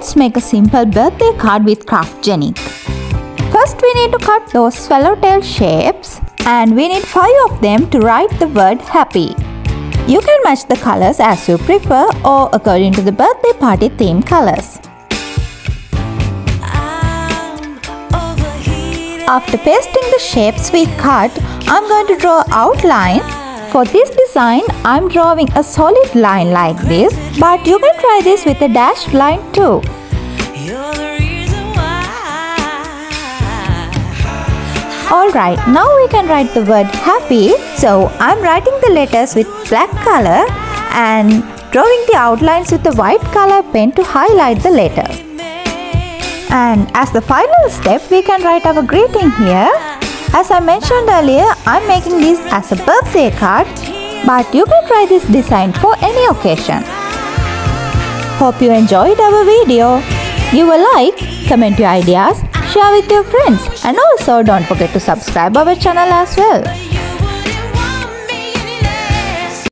Let's make a simple birthday card with craft Jenny. First we need to cut those swallowtail shapes and we need 5 of them to write the word happy. You can match the colors as you prefer or according to the birthday party theme colors. After pasting the shapes we cut, I'm going to draw an outline. For this design, I'm drawing a solid line like this, but you can try this with a dashed line too. Alright, now we can write the word happy. So I'm writing the letters with black color and drawing the outlines with a white color pen to highlight the letter. And as the final step, we can write our greeting here. As I mentioned earlier, I'm making this as a birthday card, but you can try this design for any occasion. Hope you enjoyed our video. Give a like, comment your ideas, share with your friends, and also don't forget to subscribe our channel as well.